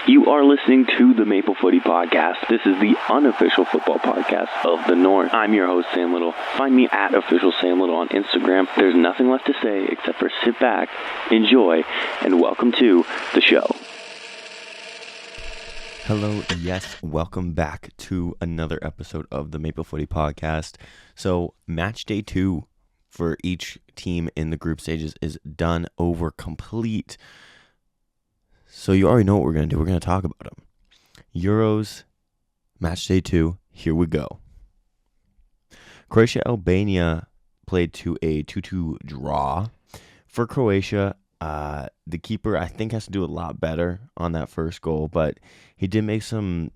You are listening to the Maple Footy Podcast. This is the unofficial football podcast of the North. I'm your host, Sam Little. Find me at official Sam Little on Instagram. There's nothing left to say except for sit back, enjoy, and welcome to the show. Hello, yes, welcome back to another episode of the Maple Footy Podcast. So, match day 2 for each team in the group stages is done, over, complete. So you already know what we're going to do. We're going to talk about them. Euros, match day 2, here we go. Croatia-Albania played to a 2-2 draw. For Croatia, the keeper, I think, has to do a lot better on that first goal, but he did make some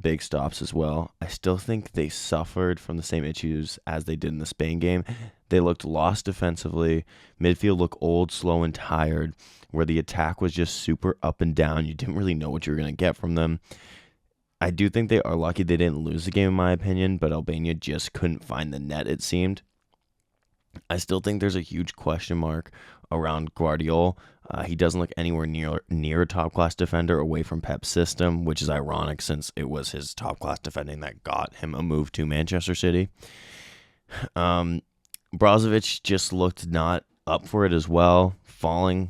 big stops as well. I still think they suffered from the same issues as they did in the Spain game. They looked lost defensively. Midfield looked old, slow, and tired, where the attack was just super up and down. You didn't really know what you were going to get from them. I do think they are lucky they didn't lose the game, in my opinion, but Albania just couldn't find the net, it seemed. I still think there's a huge question mark around Guardiola. He doesn't look anywhere near a top-class defender away from Pep's system, which is ironic since it was his top-class defending that got him a move to Manchester City. Brozovic just looked not up for it as well, falling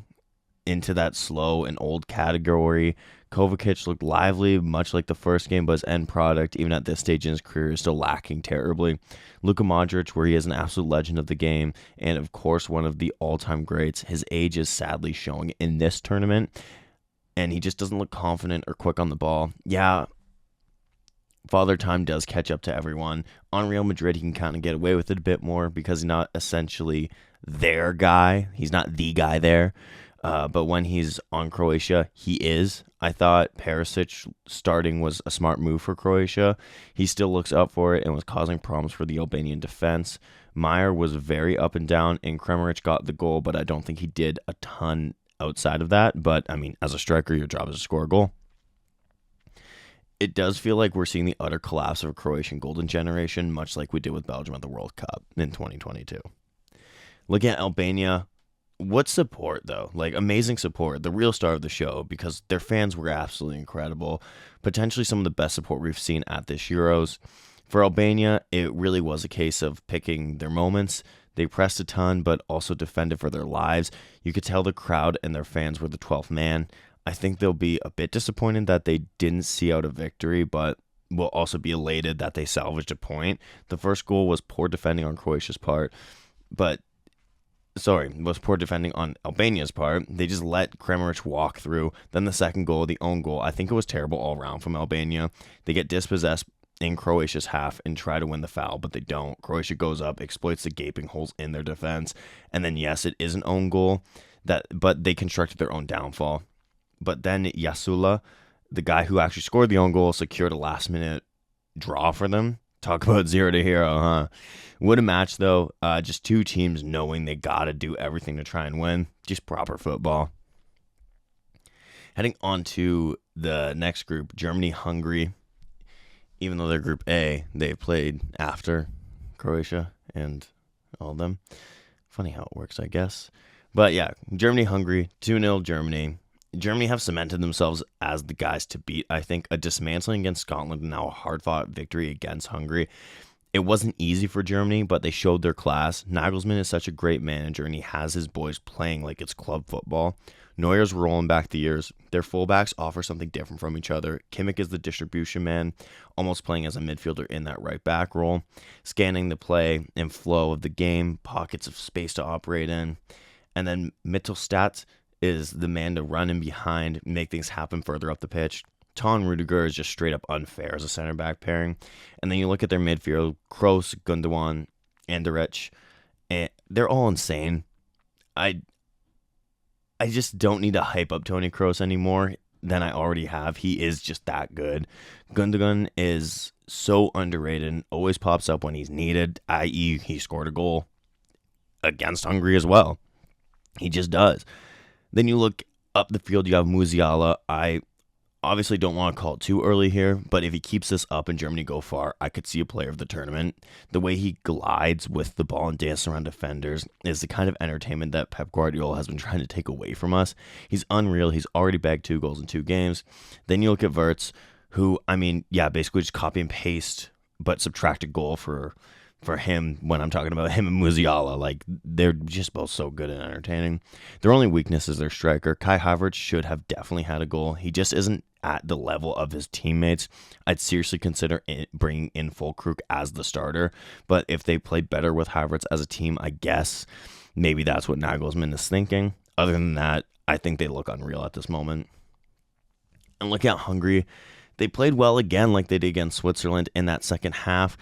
into that slow and old category. Kovacic looked lively, much like the first game, but his end product, even at this stage in his career, is still lacking terribly. Luka Modric, where he is an absolute legend of the game, and of course one of the all-time greats, his age is sadly showing in this tournament, and he just doesn't look confident or quick on the ball. Yeah, Father Time does catch up to everyone. On Real Madrid, he can kind of get away with it a bit more because he's not essentially their guy. He's not the guy there. But when he's on Croatia, he is. I thought Perisic starting was a smart move for Croatia. He still looks up for it and was causing problems for the Albanian defense. Meyer was very up and down, and Kramaric got the goal, but I don't think he did a ton outside of that. But, I mean, as a striker, your job is to score a goal. It does feel like we're seeing the utter collapse of a Croatian golden generation, much like we did with Belgium at the World Cup in 2022. Looking at Albania, what support, though? Like, amazing support. The real star of the show, because their fans were absolutely incredible. Potentially some of the best support we've seen at this Euros. For Albania, it really was a case of picking their moments. They pressed a ton, but also defended for their lives. You could tell the crowd and their fans were the 12th man. I think they'll be a bit disappointed that they didn't see out a victory, but will also be elated that they salvaged a point. The first goal was poor defending on Croatia's part, was poor defending on Albania's part. They just let Kramaric walk through. Then the second goal, the own goal, I think it was terrible all around from Albania. They get dispossessed in Croatia's half and try to win the foul, but they don't. Croatia goes up, exploits the gaping holes in their defense, and then yes, it is an own goal, but they constructed their own downfall. But then Yasula, the guy who actually scored the own goal, secured a last-minute draw for them. Talk about 0 to hero, huh? What a match, though. Just two teams knowing they got to do everything to try and win. Just proper football. Heading on to the next group, Germany-Hungary. Even though they're Group A, they played after Croatia and all of them. Funny how it works, I guess. But yeah, Germany-Hungary, 2-0 Germany. Germany have cemented themselves as the guys to beat. I think a dismantling against Scotland and now a hard-fought victory against Hungary. It wasn't easy for Germany, but they showed their class. Nagelsmann is such a great manager, and he has his boys playing like it's club football. Neuer's rolling back the years. Their fullbacks offer something different from each other. Kimmich is the distribution man, almost playing as a midfielder in that right-back role, scanning the play and flow of the game, pockets of space to operate in. And then Mittelstadt is the man to run in behind, make things happen further up the pitch. Ton Rudiger is just straight up unfair as a center back pairing. And then you look at their midfield, Kroos, Gundogan, Anderlecht, and they're all insane. I just don't need to hype up Toni Kroos anymore than I already have. He is just that good. Gundogan is so underrated and always pops up when he's needed, i.e. he scored a goal against Hungary as well. He just does. Then you look up the field, you have Musiala. I Obviously, don't want to call it too early here, but if he keeps this up and Germany go far, I could see a player of the tournament. The way he glides with the ball and dances around defenders is the kind of entertainment that Pep Guardiola has been trying to take away from us. He's unreal. He's already bagged 2 goals in 2 games. Then you look at Wirtz, who, basically just copy and paste, but subtract a goal for him when I'm talking about him and Musiala. Like, they're just both so good and entertaining. Their only weakness is their striker. Kai Havertz should have definitely had a goal. He just isn't at the level of his teammates. I'd seriously consider bringing in Füllkrug as the starter, but if they play better with Havertz as a team, I guess maybe that's what Nagelsmann is thinking. Other than that, I think they look unreal at this moment. And look at Hungary. They played well again like they did against Switzerland in that second half,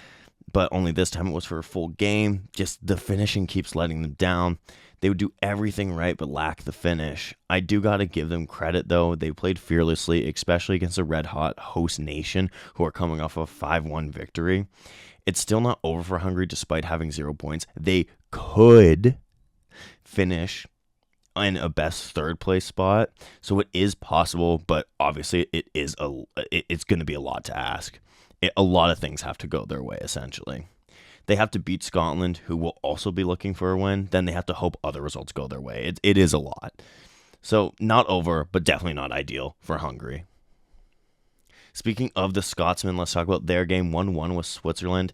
but only this time it was for a full game. Just the finishing keeps letting them down. They would do everything right but lack the finish. I do got to give them credit, though. They played fearlessly, especially against a red-hot host nation who are coming off a 5-1 victory. It's still not over for Hungary despite having 0 points. They could finish in a best third-place spot, so it is possible, but obviously it's going to be a lot to ask. A lot of things have to go their way, essentially. They have to beat Scotland, who will also be looking for a win. Then they have to hope other results go their way. It is a lot. So not over, but definitely not ideal for Hungary. Speaking of the Scotsmen, let's talk about their game 1-1 with Switzerland.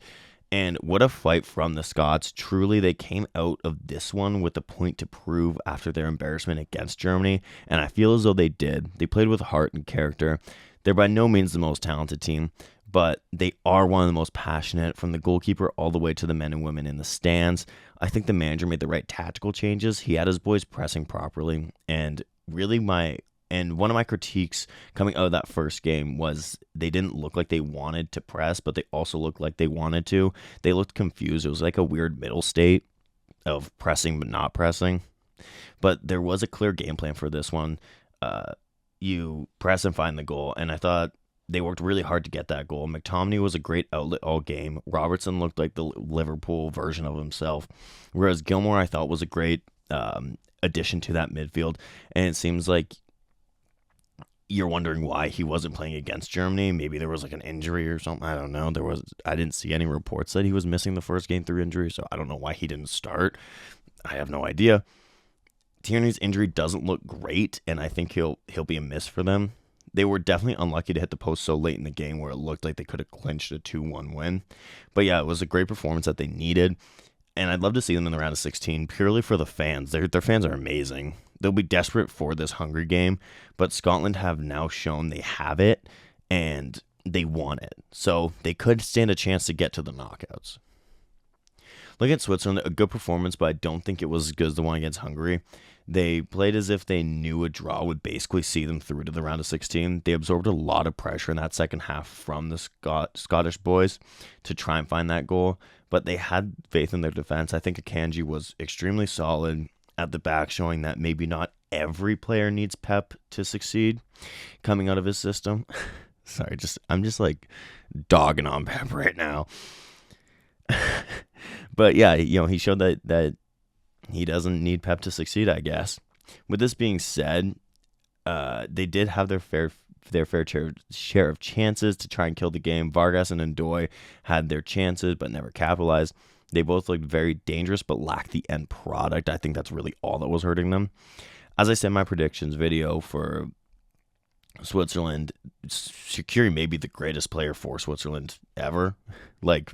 And what a fight from the Scots. Truly, they came out of this one with a point to prove after their embarrassment against Germany. And I feel as though they did. They played with heart and character. They're by no means the most talented team, but they are one of the most passionate, from the goalkeeper all the way to the men and women in the stands. I think the manager made the right tactical changes. He had his boys pressing properly, and really one of my critiques coming out of that first game was they didn't look like they wanted to press, but they also looked like they wanted to. They looked confused. It was like a weird middle state of pressing but not pressing. But there was a clear game plan for this one. You press and find the goal, and I thought they worked really hard to get that goal. McTominay was a great outlet all game. Robertson looked like the Liverpool version of himself, whereas Gilmore I thought was a great addition to that midfield. And it seems like you're wondering why he wasn't playing against Germany. Maybe there was like an injury or something. I don't know. I didn't see any reports that he was missing the first game through injury, so I don't know why he didn't start. I have no idea. Tierney's injury doesn't look great, and I think he'll be a miss for them. They were definitely unlucky to hit the post so late in the game where it looked like they could have clinched a 2-1 win. But yeah, it was a great performance that they needed, and I'd love to see them in the round of 16 purely for the fans. Their fans are amazing. They'll be desperate for this Hungary game, but Scotland have now shown they have it, and they want it. So they could stand a chance to get to the knockouts. Look at Switzerland, a good performance, but I don't think it was as good as the one against Hungary. They played as if they knew a draw would basically see them through to the round of 16. They absorbed a lot of pressure in that second half from the Scottish boys to try and find that goal, but they had faith in their defense. I think Akanji was extremely solid at the back, showing that maybe not every player needs Pep to succeed coming out of his system. Sorry, I'm just like dogging on Pep right now. But yeah, he showed that he doesn't need Pep to succeed, I guess. With this being said, they did have their fair share of chances to try and kill the game. Vargas and Ndoye had their chances but never capitalized. They both looked very dangerous but lacked the end product. I think that's really all that was hurting them. As I said in my predictions video for Switzerland, Shaqiri may be the greatest player for Switzerland ever. Like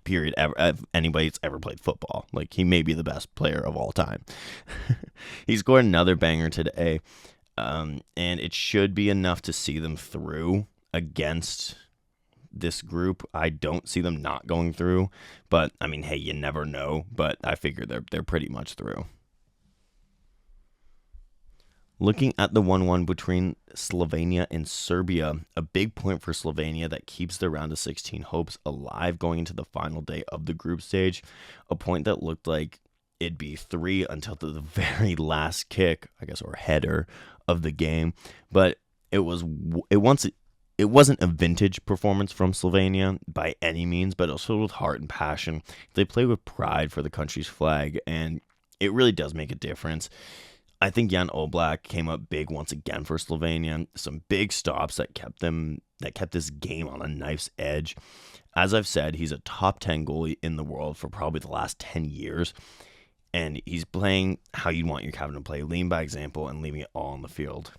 period, ever. Anybody that's ever played football. Like, he may be the best player of all time. He scored another banger today, and it should be enough to see them through against this group. I don't see them not going through, but I mean, hey, you never know. But I figure they're pretty much through. Looking at the 1-1 between Slovenia and Serbia, a big point for Slovenia that keeps their round of 16 hopes alive going into the final day of the group stage. A point that looked like it'd be 3 until the very last kick, I guess, or header of the game. But it wasn't a vintage performance from Slovenia by any means, but it was filled with heart and passion. They play with pride for the country's flag, and it really does make a difference. I think Jan Oblak came up big once again for Slovenia. Some big stops that kept this game on a knife's edge. As I've said, he's a top 10 goalie in the world for probably the last 10 years. And he's playing how you want your captain to play, leading by example and leaving it all on the field.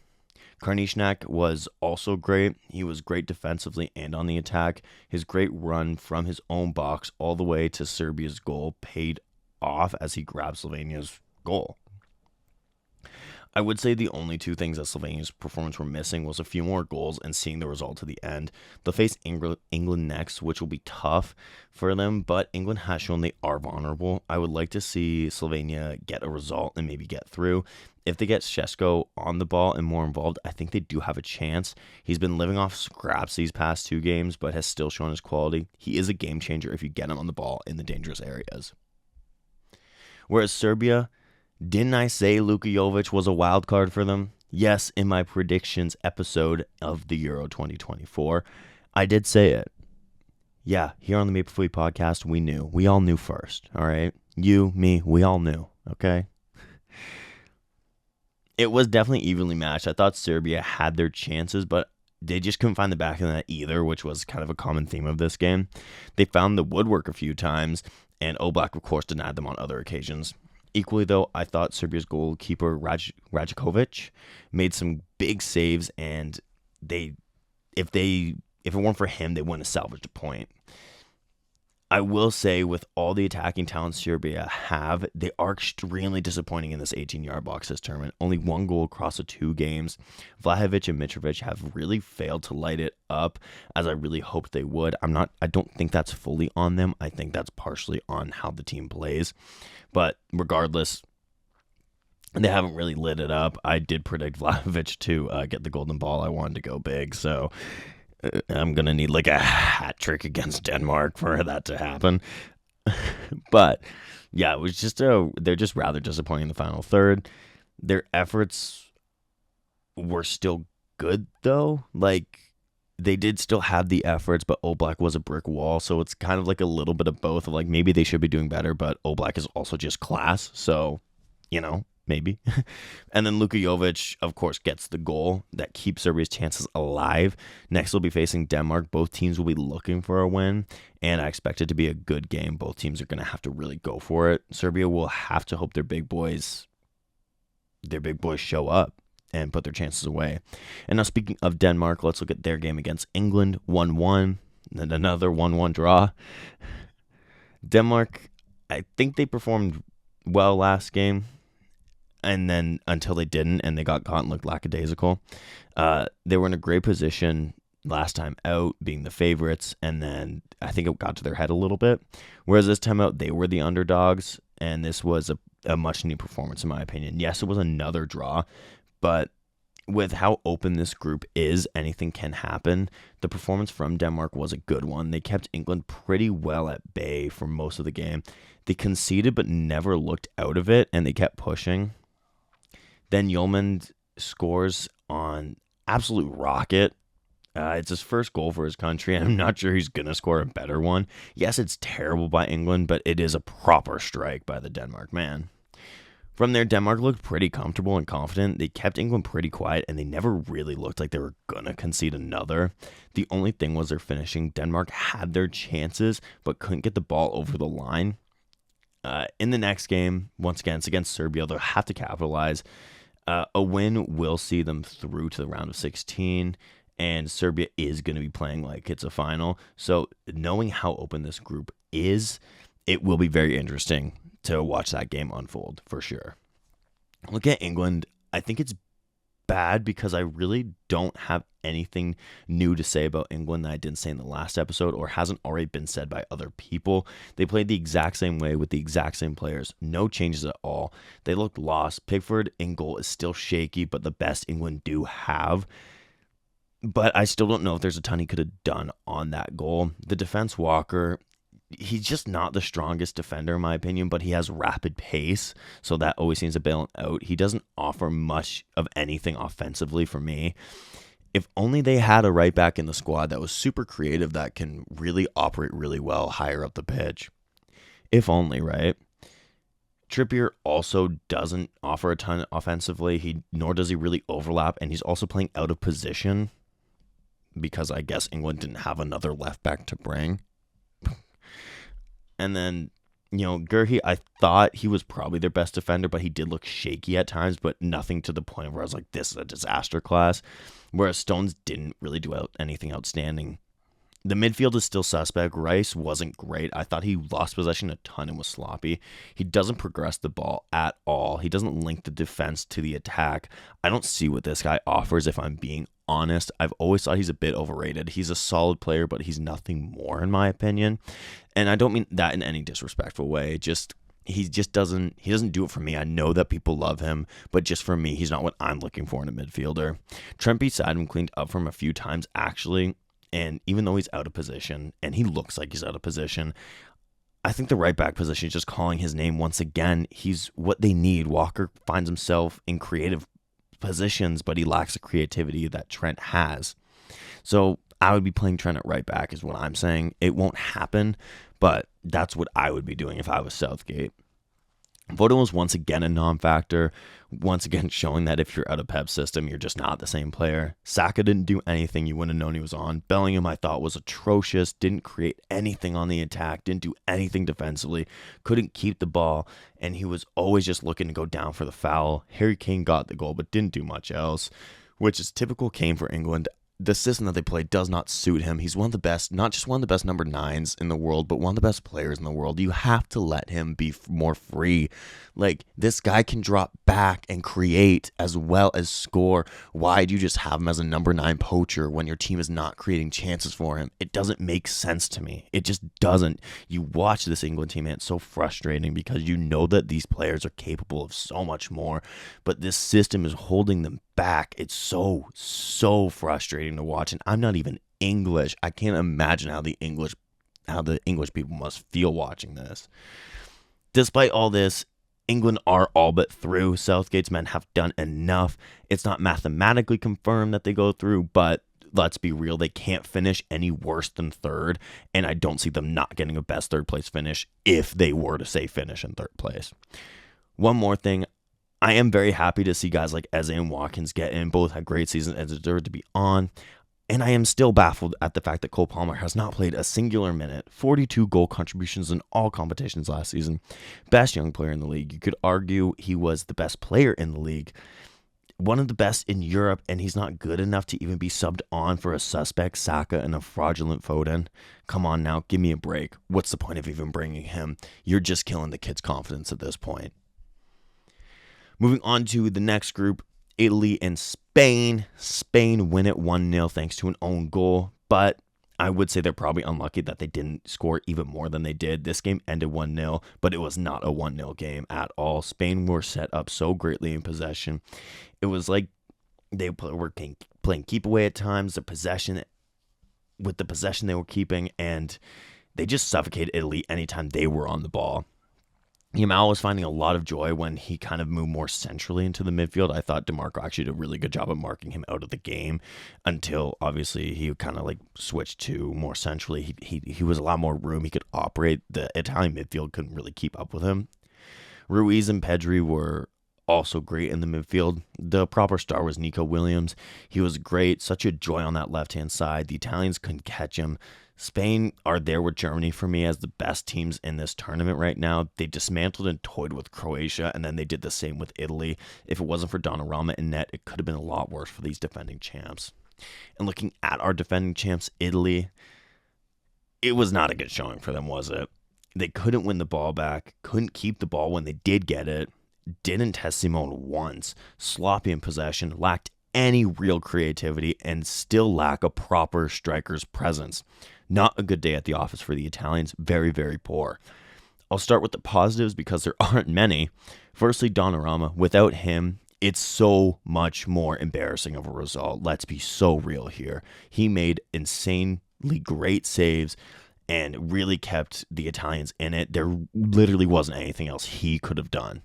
Karnišňák was also great. He was great defensively and on the attack. His great run from his own box all the way to Serbia's goal paid off as he grabbed Slovenia's goal. I would say the only two things that Slovenia's performance were missing was a few more goals and seeing the result to the end. They'll face England next, which will be tough for them, but England has shown they are vulnerable. I would like to see Slovenia get a result and maybe get through. If they get Šeško on the ball and more involved, I think they do have a chance. He's been living off scraps these past 2 games, but has still shown his quality. He is a game changer if you get him on the ball in the dangerous areas. Whereas Serbia, didn't I say Luka Jovic was a wild card for them? Yes, in my predictions episode of the Euro 2024, I did say it. Yeah, here on the Maple Footy podcast, we knew. We all knew first, all right? You, me, we all knew, okay? It was definitely evenly matched. I thought Serbia had their chances, but they just couldn't find the back of the net either, which was kind of a common theme of this game. They found the woodwork a few times, and Oblak, of course, denied them on other occasions. Equally, though, I thought Serbia's goalkeeper Radjakovic made some big saves, and if it weren't for him, they wouldn't have salvaged a point. I will say, with all the attacking talent Serbia have, they are extremely disappointing in this 18-yard box this tournament. Only 1 goal across the 2 games. Vlahovic and Mitrovic have really failed to light it up, as I really hoped they would. I don't think that's fully on them. I think that's partially on how the team plays. But regardless, they haven't really lit it up. I did predict Vlahovic to get the golden ball. I wanted to go big, so I'm going to need like a hat trick against Denmark for that to happen. But yeah, it was just they're just rather disappointing in the final third. Their efforts were still good though. Like, they did still have the efforts, but Oblak was a brick wall. So it's kind of like a little bit of both of like, maybe they should be doing better, but Oblak is also just class. So, maybe. And then Luka Jovic, of course, gets the goal that keeps Serbia's chances alive. Next, we'll be facing Denmark. Both teams will be looking for a win, and I expect it to be a good game. Both teams are going to have to really go for it. Serbia will have to hope their big boys show up and put their chances away. And now, speaking of Denmark, let's look at their game against England. 1-1, and another 1-1 draw. Denmark, I think they performed well last game. And then until they didn't, and they got caught and looked lackadaisical. They were in a great position last time out, being the favorites, and then I think it got to their head a little bit. Whereas this time out, they were the underdogs, and this was a much-needed performance, in my opinion. Yes, it was another draw, but with how open this group is, anything can happen. The performance from Denmark was a good one. They kept England pretty well at bay for most of the game. They conceded but never looked out of it, and they kept pushing. Then Yeoman scores on absolute rocket. It's his first goal for his country, and I'm not sure he's going to score a better one. Yes, it's terrible by England, but it is a proper strike by the Denmark man. From there, Denmark looked pretty comfortable and confident. They kept England pretty quiet, and they never really looked like they were going to concede another. The only thing was their finishing. Denmark had their chances, but couldn't get the ball over the line. In the next game, once again, it's against Serbia. They'll have to capitalize. A win will see them through to the round of 16, and Serbia is going to be playing like it's a final. So knowing how open this group is, it will be very interesting to watch that game unfold for sure. Look at England. I think it's bad because I really don't have anything new to say about England that I didn't say in the last episode or hasn't already been said by other people. They played the exact same way with the exact same players. No changes at all. They looked lost. Pickford in goal is still shaky, but the best England do have. But I still don't know if there's a ton he could have done on that goal. The defense, Walker, he's just not the strongest defender in my opinion, but he has rapid pace, so that always seems to bail him out. He doesn't offer much of anything offensively for me. If only they had a right back in the squad that was super creative, that can really operate really well higher up the pitch. If only, right? Trippier also doesn't offer a ton offensively, nor does he really overlap, and he's also playing out of position because I guess England didn't have another left back to bring. And then, Gurhey, I thought he was probably their best defender, but he did look shaky at times, but nothing to the point where I was like, this is a disaster class. Whereas Stones didn't really do anything outstanding. The midfield is still suspect. Rice wasn't great. I thought he lost possession a ton and was sloppy. He doesn't progress the ball at all. He doesn't link the defense to the attack. I don't see what this guy offers, if I'm being honest. I've always thought he's a bit overrated. He's a solid player, but he's nothing more, in my opinion. And I don't mean that in any disrespectful way. He doesn't do it for me. I know that people love him, but just for me, he's not what I'm looking for in a midfielder. Trent beside him cleaned up from a few times, actually. And even though he's out of position, and he looks like he's out of position, I think the right back position is just calling his name once again. He's what they need. Walker finds himself in creative positions, but he lacks the creativity that Trent has. So I would be playing Trent at right back is what I'm saying. It won't happen, but that's what I would be doing if I was Southgate. Foden was once again a non-factor, once again showing that if you're out of Pep's system, you're just not the same player. Saka didn't do anything you wouldn't have known he was on. Bellingham, I thought, was atrocious, didn't create anything on the attack, didn't do anything defensively, couldn't keep the ball, and he was always just looking to go down for the foul. Harry Kane got the goal, but didn't do much else, which is typical Kane for England. The system that they play does not suit him. He's one of the best, not just one of the best number 9s in the world, but one of the best players in the world. You have to let him be more free. Like, this guy can drop back and create as well as score. Why do you just have him as a number 9 poacher when your team is not creating chances for him? It doesn't make sense to me. It just doesn't. You watch this England team, and it's so frustrating because you know that these players are capable of so much more, but this system is holding them back. It's so frustrating to watch, and I'm not even English. I can't imagine how the English people must feel watching this. Despite all this, England are all but through. Southgate's men have done enough. It's not mathematically confirmed that they go through, but let's be real, they can't finish any worse than third, and I don't see them not getting a best third place finish if they were to say finish in third place. One more thing, I am very happy to see guys like Eze and Watkins get in. Both had great seasons and deserve to be on. And I am still baffled at the fact that Cole Palmer has not played a singular minute. 42 goal contributions in all competitions last season. Best young player in the league. You could argue he was the best player in the league. One of the best in Europe, and he's not good enough to even be subbed on for a suspect Saka and a fraudulent Foden. Come on now, give me a break. What's the point of even bringing him? You're just killing the kid's confidence at this point. Moving on to the next group, Italy and Spain. Spain win it 1-0 thanks to an own goal, but I would say they're probably unlucky that they didn't score even more than they did. This game ended 1-0, but it was not a 1-0 game at all. Spain were set up so greatly in possession. It was like they were playing keep away at times, the possession they were keeping, and they just suffocated Italy anytime they were on the ball. Yamal was finding a lot of joy when he kind of moved more centrally into the midfield. I thought DeMarco actually did a really good job of marking him out of the game until obviously he kind of like switched to more centrally. He was a lot more room. He could operate. The Italian midfield couldn't really keep up with him. Ruiz and Pedri were also great in the midfield. The proper star was Nico Williams. He was great. Such a joy on that left-hand side. The Italians couldn't catch him. Spain are there with Germany for me as the best teams in this tournament right now. They dismantled and toyed with Croatia, and then they did the same with Italy. If it wasn't for Donnarumma and net, it could have been a lot worse for these defending champs. And looking at our defending champs, Italy, it was not a good showing for them, was it? They couldn't win the ball back, couldn't keep the ball when they did get it, didn't test Simone once, sloppy in possession, lacked any real creativity, and still lack a proper striker's presence. Not a good day at the office for the Italians. Very, very poor. I'll start with the positives because there aren't many. Firstly, Donnarumma. Without him, it's so much more embarrassing of a result. Let's be so real here. He made insanely great saves and really kept the Italians in it. There literally wasn't anything else he could have done.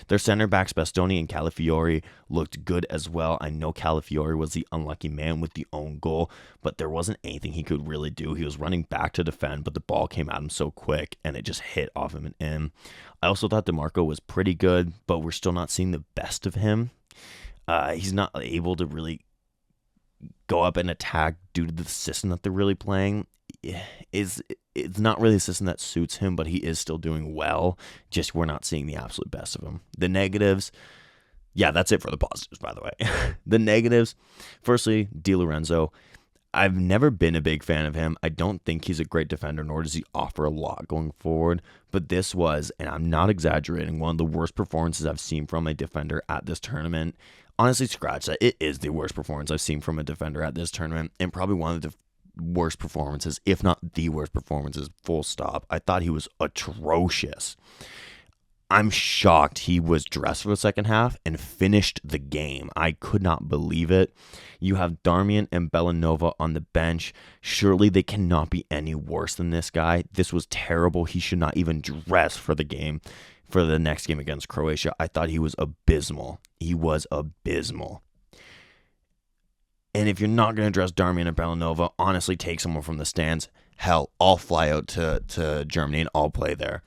Their center backs, Bastoni and Calafiori, looked good as well. I know Calafiori was the unlucky man with the own goal, but there wasn't anything he could really do. He was running back to defend, but the ball came at him so quick, and it just hit off him and in. I also thought DeMarco was pretty good, but we're still not seeing the best of him. He's not able to really go up and attack due to the system that they're really playing. It's not really a system that suits him, but he is still doing well. Just we're not seeing the absolute best of him. The negatives, yeah, that's it for the positives, by the way. The negatives, firstly, Di Lorenzo. I've never been a big fan of him. I don't think he's a great defender, nor does he offer a lot going forward. But this was, and I'm not exaggerating, one of the worst performances I've seen from a defender at this tournament. Honestly, scratch that. It is the worst performance I've seen from a defender at this tournament, and probably one of the worst performances, if not the worst performances, full stop. I thought he was atrocious. I'm shocked he was dressed for the second half and finished the game. I could not believe it. You have Darmian and Bellanova on the bench. Surely they cannot be any worse than this guy. This was terrible. He should not even dress for the game, for the next game against Croatia. I thought he was abysmal. He was abysmal. And if you're not going to dress Darmian and Bellanova, honestly, take someone from the stands. Hell, I'll fly out to Germany and I'll play there.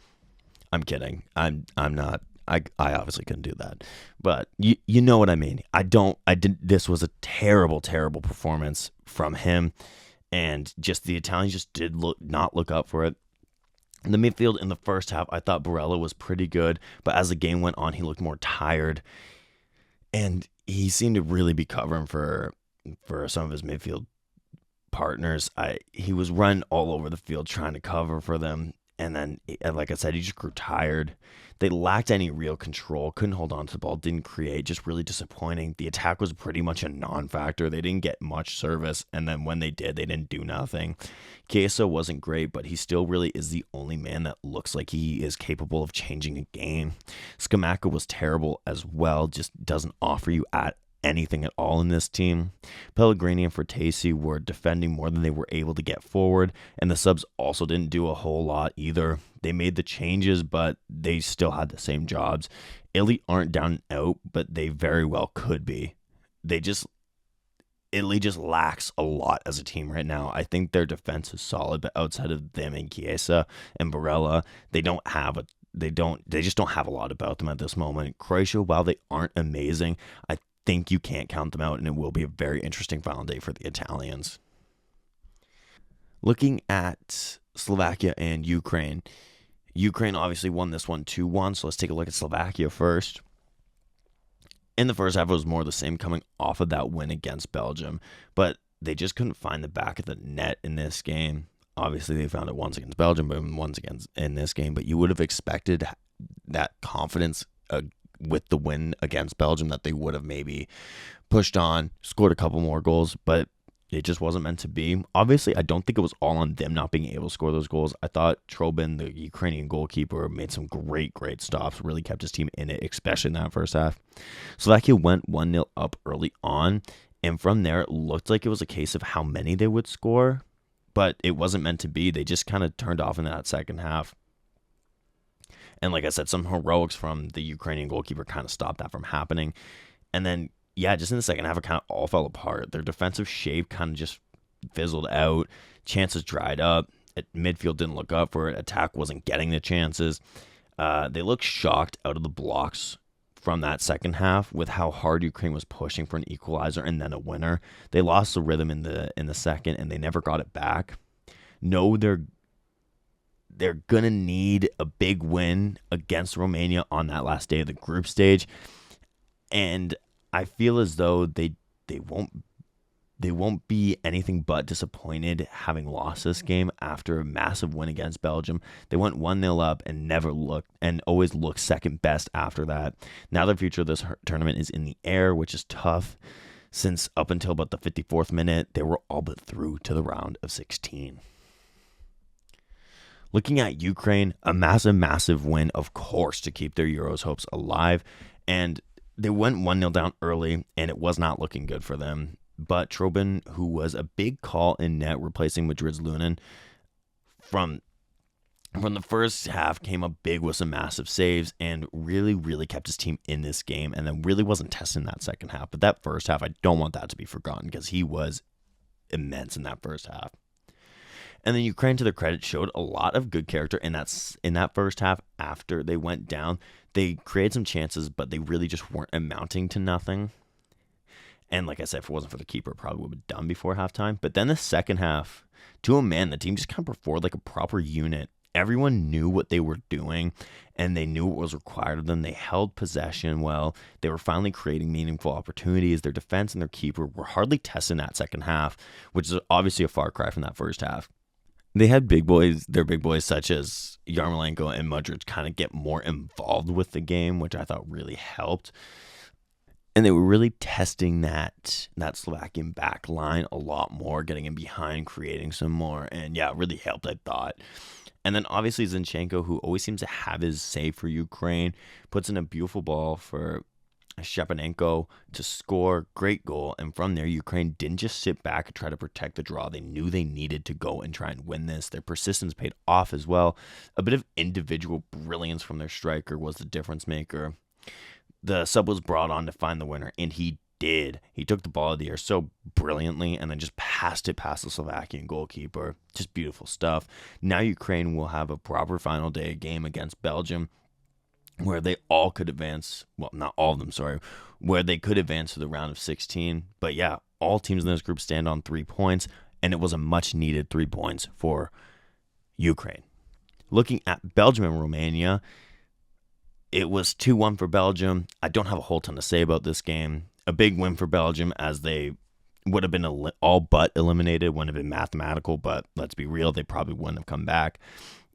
I'm kidding. I'm not. I obviously couldn't do that. But you know what I mean. This was a terrible, terrible performance from him. And just the Italians just did not look up for it. In the midfield in the first half, I thought Barella was pretty good. But as the game went on, he looked more tired. And he seemed to really be covering for some of his midfield partners. He was running all over the field trying to cover for them, and then, like I said, he just grew tired. They lacked any real control, couldn't hold on to the ball, didn't create, just really disappointing. The attack was pretty much a non-factor. They didn't get much service, and then when they did, they didn't do nothing. Chiesa wasn't great, but he still really is the only man that looks like he is capable of changing a game. Scamacca was terrible as well, just doesn't offer you anything at all in this team. Pellegrini and Frattesi were defending more than they were able to get forward, and the subs also didn't do a whole lot either. They made the changes, but they still had the same jobs. Italy aren't down and out, but they very well could be. Italy just lacks a lot as a team right now. I think their defense is solid, but outside of them and Chiesa and Barella, they just don't have a lot about them at this moment. Croatia, while they aren't amazing, I think you can't count them out, and it will be a very interesting final day for the Italians. Looking at Slovakia and Ukraine obviously won this one 2-1, so let's take a look at Slovakia first. In the first half, it was more of the same coming off of that win against Belgium, but they just couldn't find the back of the net in this game. Obviously, they found it once against Belgium, but once again in this game, but you would have expected that confidence with the win against Belgium that they would have maybe pushed on, scored a couple more goals, but it just wasn't meant to be. Obviously, I don't think it was all on them not being able to score those goals. I thought Trobin, the Ukrainian goalkeeper, made some great stops, really kept his team in it, especially in that first half. Slovakia went 1-0 up early on, and from there, it looked like it was a case of how many they would score, but it wasn't meant to be. They just kind of turned off in that second half. And like I said, some heroics from the Ukrainian goalkeeper kind of stopped that from happening. And then, yeah, just in the second half, it kind of all fell apart. Their defensive shape kind of just fizzled out. Chances dried up. Midfield didn't look up for it. Attack wasn't getting the chances. They looked shocked out of the blocks from that second half with how hard Ukraine was pushing for an equalizer and then a winner. They lost the rhythm in the second, and they never got it back. No, they're going to need a big win against Romania on that last day of the group stage. And I feel as though they won't be anything but disappointed having lost this game after a massive win against Belgium. They went 1-0 up and always looked second best after that. Now the future of this tournament is in the air, which is tough, since up until about the 54th minute, they were all but through to the round of 16. Looking at Ukraine, a massive win, of course, to keep their Euros hopes alive. And they went 1-0 down early, and it was not looking good for them. But Trobin, who was a big call in net, replacing Madrid's Lunin from From the first half came up big with some massive saves and really, really kept his team in this game, and then really wasn't testing that second half. But that first half, I don't want that to be forgotten because he was immense in that first half. And then Ukraine, to their credit, showed a lot of good character in that first half. After they went down, they created some chances, but they really just weren't amounting to nothing. And like I said, if it wasn't for the keeper, it probably would have been done before halftime. But then the second half, to a man, the team just kind of performed like a proper unit. Everyone knew what they were doing, and they knew what was required of them. They held possession well. They were finally creating meaningful opportunities. Their defense and their keeper were hardly testing that second half, which is obviously a far cry from that first half. They had big boys, their big boys such as Yarmolenko and Mudryk kind of get more involved with the game, which I thought really helped. And they were really testing that Slovakian back line a lot more, getting in behind, creating some more. And yeah, it really helped, I thought. And then obviously Zinchenko, who always seems to have his say for Ukraine, puts in a beautiful ball for Shapanenko to score. Great goal. And from there, Ukraine didn't just sit back and try to protect the draw. They knew they needed to go and try and win this. Their persistence paid off as well. A bit of individual brilliance from their striker was the difference maker. The sub was brought on to find the winner, and he did. He took the ball out of the air so brilliantly and then just passed it past the Slovakian goalkeeper. Just beautiful stuff. Now Ukraine will have a proper final day game against Belgium where they all could advance. Well, not all of them, sorry. Where they could advance to the round of 16. But yeah, all teams in this group stand on 3 points, and it was a much-needed 3 points for Ukraine. Looking at Belgium and Romania, it was 2-1 for Belgium. I don't have a whole ton to say about this game. A big win for Belgium, as they would have been all but eliminated, wouldn't have been mathematical, but let's be real, they probably wouldn't have come back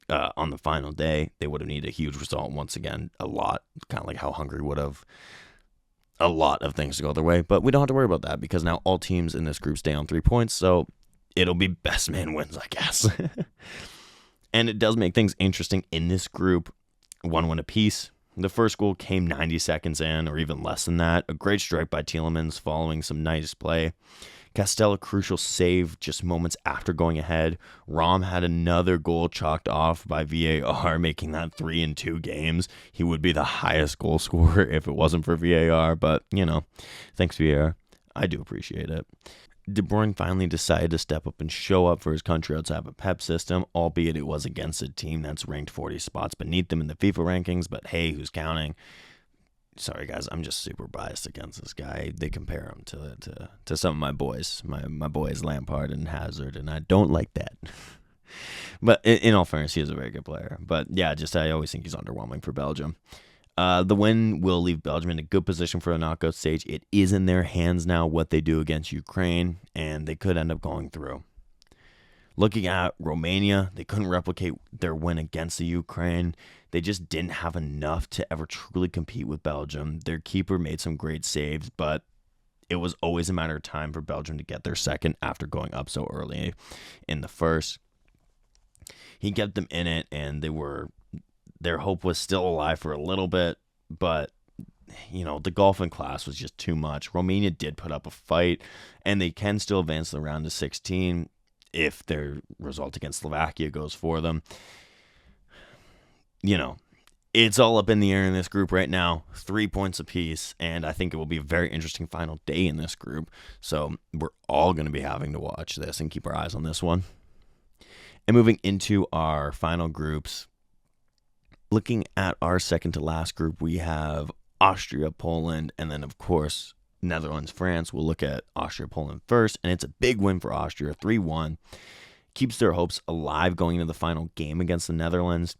on the final day. They would have needed a huge result once again, a lot, kind of like how Hungary would have. A lot of things to go their way, but we don't have to worry about that because now all teams in this group stay on 3 points, so it'll be best man wins, I guess. And it does make things interesting in this group. 1 win apiece. The first goal came 90 seconds in, or even less than that. A great strike by Tielemans following some nice play. Castell, a crucial save just moments after going ahead. Rom had another goal chalked off by VAR, making that 3 in 2 games. He would be the highest goal scorer if it wasn't for VAR, but, thanks VAR. I do appreciate it. De Bruyne finally decided to step up and show up for his country outside of a PEP system, albeit it was against a team that's ranked 40 spots beneath them in the FIFA rankings, but hey, who's counting? Sorry, guys, I'm just super biased against this guy. They compare him to some of my boys, my boys Lampard and Hazard, and I don't like that. But in all fairness, he is a very good player. But yeah, I always think he's underwhelming for Belgium. The win will leave Belgium in a good position for the knockout stage. It is in their hands now what they do against Ukraine, and they could end up going through. Looking at Romania, they couldn't replicate their win against the Ukraine. They just didn't have enough to ever truly compete with Belgium. Their keeper made some great saves, but it was always a matter of time for Belgium to get their second after going up so early in the first. He kept them in it, and their hope was still alive for a little bit, but the golfing class was just too much. Romania did put up a fight, and they can still advance the round of 16 if their result against Slovakia goes for them. It's all up in the air in this group right now. 3 points apiece, and I think it will be a very interesting final day in this group. So we're all going to be having to watch this and keep our eyes on this one. And moving into our final groups, looking at our second to last group, we have Austria, Poland, and then, of course, Netherlands, France. We'll look at Austria, Poland first, and it's a big win for Austria, 3-1. Keeps their hopes alive going into the final game against the Netherlands.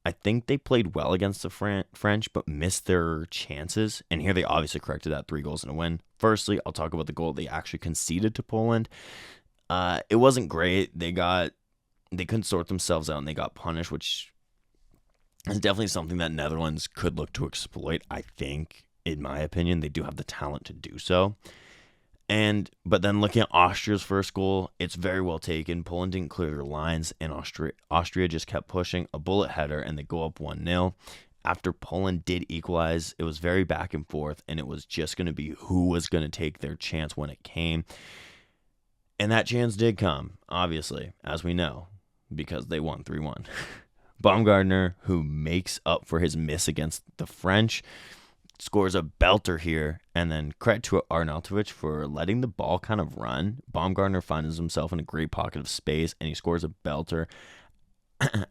I think they played well against the French, but missed their chances, and here they obviously corrected that 3 goals in a win. Firstly, I'll talk about the goal they actually conceded to Poland. It wasn't great. They couldn't sort themselves out, and they got punished, which is definitely something that Netherlands could look to exploit, I think. In my opinion, they do have the talent to do so. But then looking at Austria's first goal, it's very well taken. Poland didn't clear their lines, and Austria just kept pushing a bullet header, and they go up 1-0. After Poland did equalize, it was very back and forth, and it was just going to be who was going to take their chance when it came. And that chance did come, obviously, as we know, because they won 3-1. Baumgartner, who makes up for his miss against the French, scores a belter here, and then credit to Arnautovic for letting the ball kind of run. Baumgartner finds himself in a great pocket of space, and he scores a belter.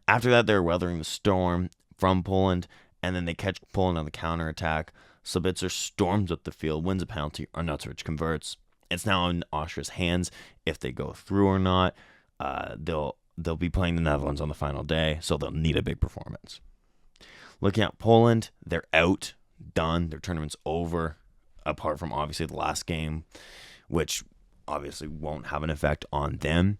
After that, they're weathering the storm from Poland, and then they catch Poland on the counterattack. Sabitzer storms up the field, wins a penalty. Arnautovic converts. It's now in Austria's hands if they go through or not. They'll be playing the Netherlands on the final day, so they'll need a big performance. Looking at Poland, they're out. Done. Their tournament's over, apart from obviously the last game, which obviously won't have an effect on them.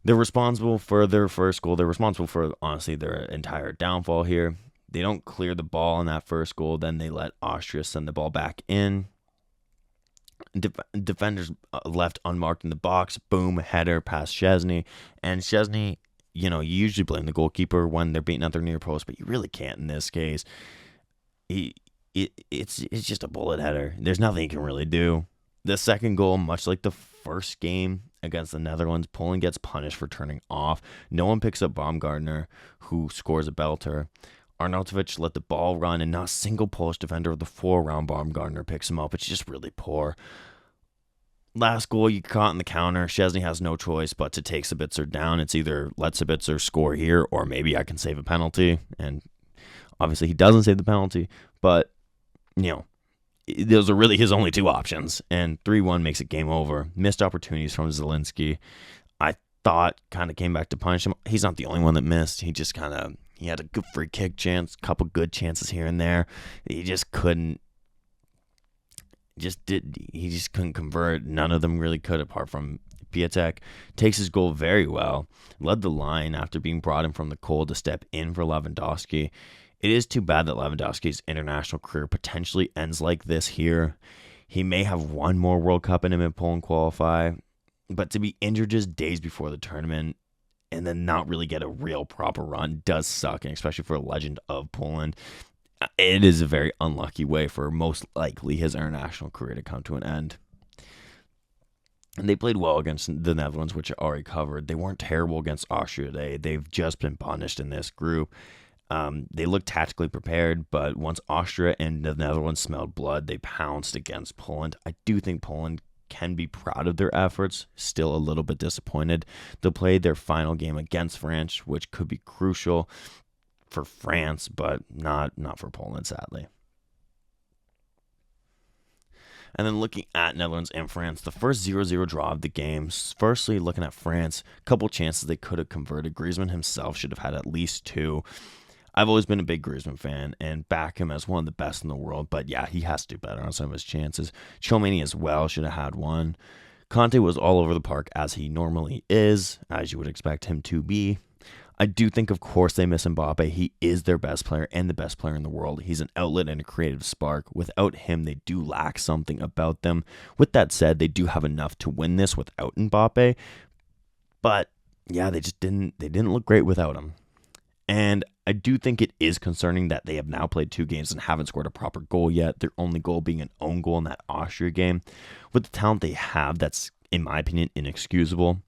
They're responsible for their first goal. They're responsible for, honestly, their entire downfall here. They don't clear the ball on that first goal. Then they let Austria send the ball back in. Defenders left unmarked in the box. Boom, header past Szczesny. And Szczesny, you usually blame the goalkeeper when they're beating at their near post, but you really can't in this case. It's just a bullet header. There's nothing you can really do. The second goal, much like the first game against the Netherlands, Poland gets punished for turning off. No one picks up Baumgartner, who scores a belter. Arnautovic let the ball run, and not a single Polish defender of the 4-round Baumgartner picks him up. It's just really poor. Last goal, you caught in the counter. Szczesny has no choice but to take Sabitzer down. It's either let Sabitzer score here, or maybe I can save a penalty. And obviously, he doesn't save the penalty, but, those are really his only two options. And 3-1 makes it game over. Missed opportunities from Zielinski. I thought kind of came back to punish him. He's not the only one that missed. He just he had a good free kick chance, a couple good chances here and there. He just couldn't. He just couldn't convert. None of them really could, apart from Piatek. Takes his goal very well. Led the line after being brought in from the cold to step in for Lewandowski. It is too bad that Lewandowski's international career potentially ends like this here. He may have one more World Cup in him if Poland qualify, but to be injured just days before the tournament and then not really get a real proper run does suck, and especially for a legend of Poland. It is a very unlucky way for most likely his international career to come to an end. And they played well against the Netherlands, which I already covered. They weren't terrible against Austria. They've just been punished in this group. They looked tactically prepared, but once Austria and the Netherlands smelled blood, they pounced against Poland. I do think Poland can be proud of their efforts, still a little bit disappointed. They'll play their final game against France, which could be crucial for France, but not for Poland, sadly. And then looking at Netherlands and France, the first 0-0 draw of the game. Firstly, looking at France, a couple chances they could have converted. Griezmann himself should have had at least 2. I've always been a big Griezmann fan and back him as one of the best in the world, but yeah, he has to do better on some of his chances. Tchouaméni as well should have had 1. Conte was all over the park as he normally is, as you would expect him to be. I do think, of course, they miss Mbappe. He is their best player and the best player in the world. He's an outlet and a creative spark. Without him, they do lack something about them. With that said, they do have enough to win this without Mbappe. But yeah, they didn't look great without him. And I do think it is concerning that they have now played 2 games and haven't scored a proper goal yet. Their only goal being an own goal in that Austria game. With the talent they have, that's, in my opinion, inexcusable.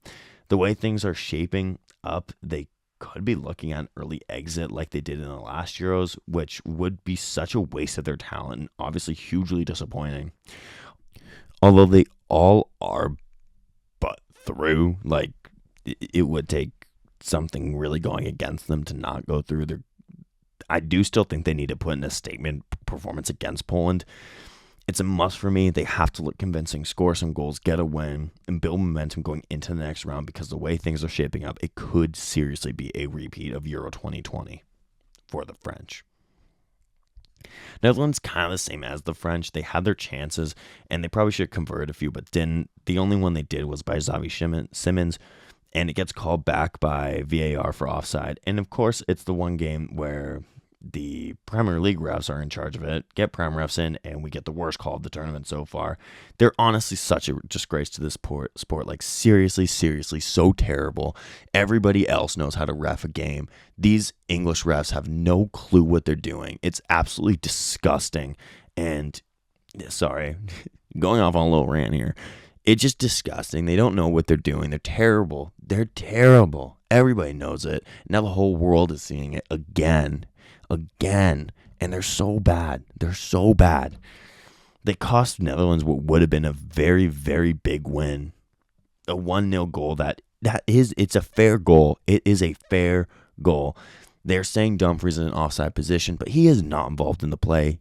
The way things are shaping up, they could be looking at an early exit like they did in the last Euros, which would be such a waste of their talent and obviously hugely disappointing. Although they all are but through, like, it would take something really going against them to not go through. I do still think they need to put in a statement performance against Poland. It's a must for me. They have to look convincing, score some goals, get a win, and build momentum going into the next round, because the way things are shaping up, it could seriously be a repeat of Euro 2020 for the French. Netherlands kind of the same as the French. They had their chances, and they probably should convert a few, but didn't. The only one they did was by Xavi Simons, and it gets called back by VAR for offside. And of course, it's the one game where the Premier League refs are in charge of it, get Prem refs in, and we get the worst call of the tournament so far. They're honestly such a disgrace to this sport. Like, seriously, so terrible. Everybody else knows how to ref a game. These English refs have no clue what they're doing. It's absolutely disgusting. And, sorry, going off on a little rant here. It's just disgusting. They don't know what they're doing. They're terrible. They're terrible. Everybody knows it. Now the whole world is seeing it again. Again. And they're so bad. They're so bad. They cost Netherlands what would have been a very, very big win. A 1-0 goal it's a fair goal. It is a fair goal. They're saying Dumfries is in an offside position, but he is not involved in the play.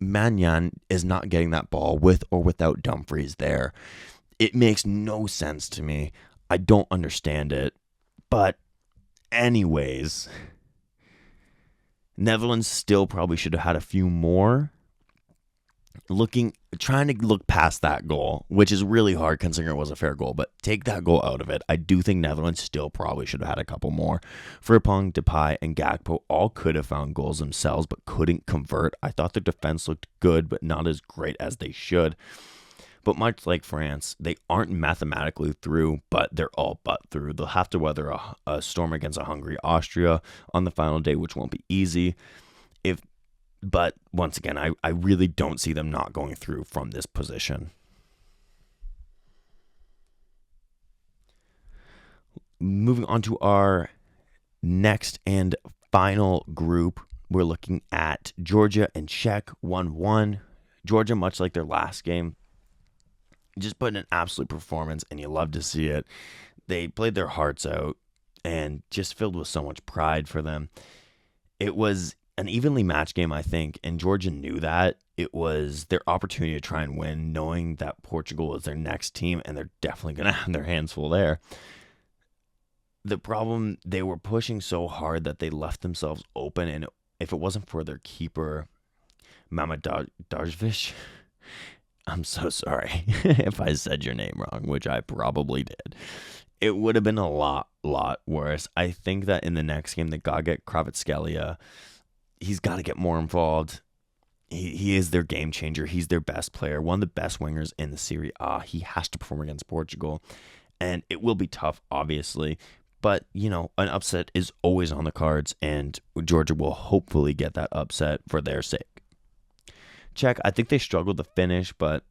Mannion is not getting that ball with or without Dumfries there. It makes no sense to me. I don't understand it. But anyways, Netherlands still probably should have had a few more. Trying to look past that goal, which is really hard considering it was a fair goal, but take that goal out of it. I do think Netherlands still probably should have had a couple more. Frimpong, Depay, and Gakpo all could have found goals themselves, but couldn't convert. I thought their defense looked good, but not as great as they should. But much like France, they aren't mathematically through, but they're all but through. They'll have to weather a storm against a hungry Austria on the final day, which won't be easy. But once again, I really don't see them not going through from this position. Moving on to our next and final group, we're looking at Georgia and Czech 1-1. Georgia, much like their last game, just put in an absolute performance, and you love to see it. They played their hearts out and just filled with so much pride for them. It was an evenly matched game, I think, and Georgia knew that. It was their opportunity to try and win, knowing that Portugal is their next team, and they're definitely going to have their hands full there. The problem, they were pushing so hard that they left themselves open, and if it wasn't for their keeper, Darjvish, I'm so sorry if I said your name wrong, which I probably did. It would have been a lot worse. I think that in the next game, they got to get Kvaratskhelia. He's got to get more involved. He is their game changer. He's their best player, one of the best wingers in the Serie A. He has to perform against Portugal, and it will be tough, obviously. But, an upset is always on the cards, and Georgia will hopefully get that upset for their sake. Czech, I think they struggled to finish, but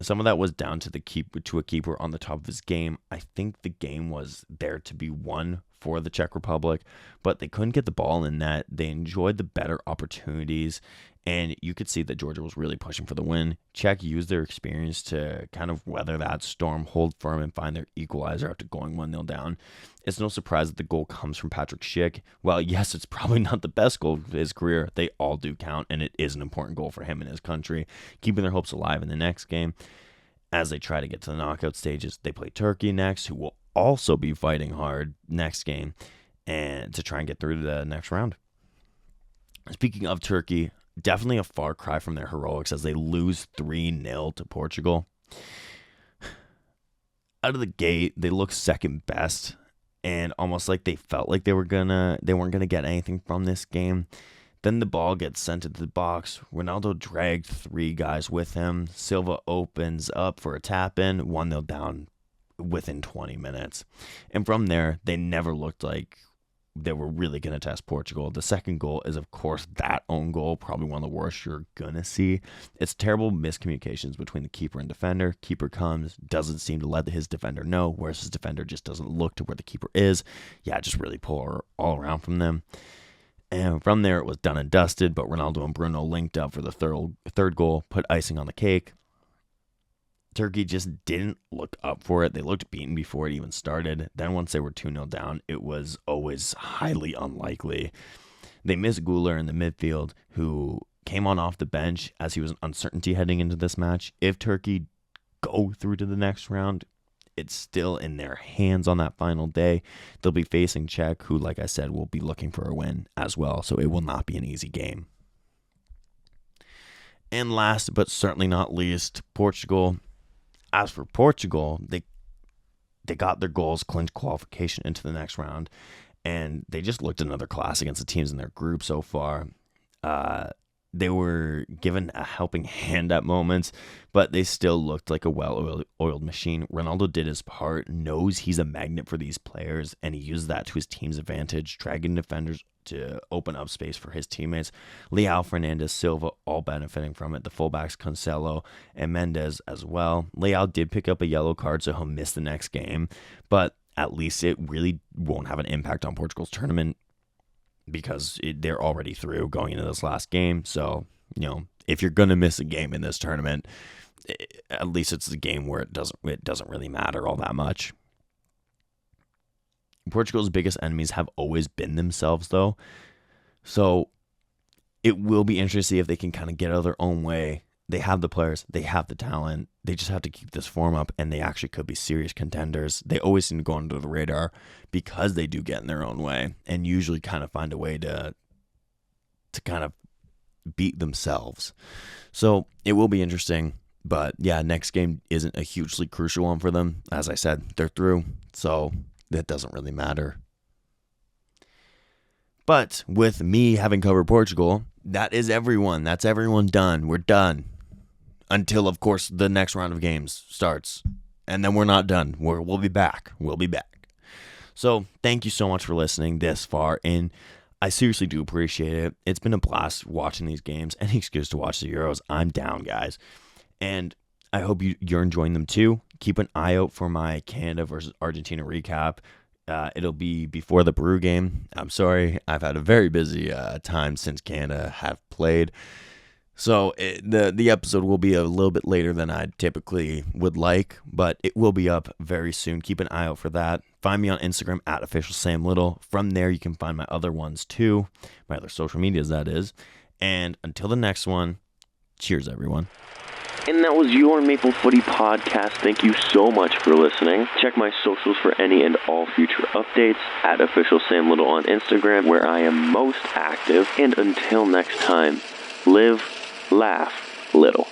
some of that was down to a keeper on the top of his game. I think the game was there to be won for the Czech Republic, but they couldn't get the ball in net. They enjoyed the better opportunities, and you could see that Georgia was really pushing for the win. Czech used their experience to kind of weather that storm, hold firm, and find their equalizer after going 1-0 down. It's no surprise that the goal comes from Patrick Schick. Well, yes, it's probably not the best goal of his career. They all do count, and it is an important goal for him and his country, keeping their hopes alive in the next game. As they try to get to the knockout stages, they play Turkey next, who will also be fighting hard next game and to try and get through to the next round. Speaking of Turkey, definitely a far cry from their heroics as they lose 3-0 to Portugal. Out of the gate, they look second best, and almost like they felt like they weren't gonna get anything from this game. Then the ball gets sent into the box. Ronaldo dragged 3 guys with him. Silva opens up for a tap-in, 1-0 down within 20 minutes. And from there, they never looked like they were really going to test Portugal. The second goal is, of course, that own goal, probably one of the worst you're going to see. It's terrible miscommunications between the keeper and defender. Keeper comes, doesn't seem to let his defender know, whereas his defender just doesn't look to where the keeper is. Yeah, just really poor all around from them. And from there, it was done and dusted, but Ronaldo and Bruno linked up for the third goal, put icing on the cake. Turkey just didn't look up for it. They looked beaten before it even started. Then once they were 2-0 down, it was always highly unlikely. They missed Güler in the midfield, who came on off the bench as he was an uncertainty heading into this match. If Turkey go through to the next round, it's still in their hands on that final day. They'll be facing Czech, who, like I said, will be looking for a win as well, so it will not be an easy game. And last but certainly not least, Portugal. As for Portugal, they got their goals, clinched qualification into the next round, and they just looked another class against the teams in their group so far. They were given a helping hand at moments, but they still looked like a well-oiled machine. Ronaldo did his part, knows he's a magnet for these players, and he used that to his team's advantage, dragging defenders to open up space for his teammates. Leao, Fernandez, Silva, all benefiting from it. The fullbacks, Cancelo and Mendes as well. Leao did pick up a yellow card, so he'll miss the next game, but at least it really won't have an impact on Portugal's tournament, because they're already through going into this last game. So, if you're going to miss a game in this tournament, at least it's a game where it doesn't really matter all that much. Portugal's biggest enemies have always been themselves, though. So it will be interesting to see if they can kind of get out of their own way. They have the players, they have the talent. They just have to keep this form up, and they actually could be serious contenders. They always seem to go under the radar because they do get in their own way and usually kind of find a way to kind of beat themselves. So it will be interesting. But yeah, next game isn't a hugely crucial one for them. As I said, they're through, so that doesn't really matter. But with me having covered Portugal, that is everyone. That's everyone done. We're done. Until, of course, the next round of games starts. And then we're not done. We'll be back. We'll be back. So thank you so much for listening this far. And I seriously do appreciate it. It's been a blast watching these games. Any excuse to watch the Euros, I'm down, guys. And I hope you're enjoying them too. Keep an eye out for my Canada versus Argentina recap. It'll be before the Peru game. I'm sorry. I've had a very busy time since Canada have played. So the episode will be a little bit later than I typically would like, but it will be up very soon. Keep an eye out for that. Find me on Instagram at @officialsamlittle. From there, you can find my other ones too, my other social medias, that is. And until the next one, cheers, everyone. And that was your Maple Footy podcast. Thank you so much for listening. Check my socials for any and all future updates at @officialsamlittle on Instagram, where I am most active. And until next time, live, laugh, little.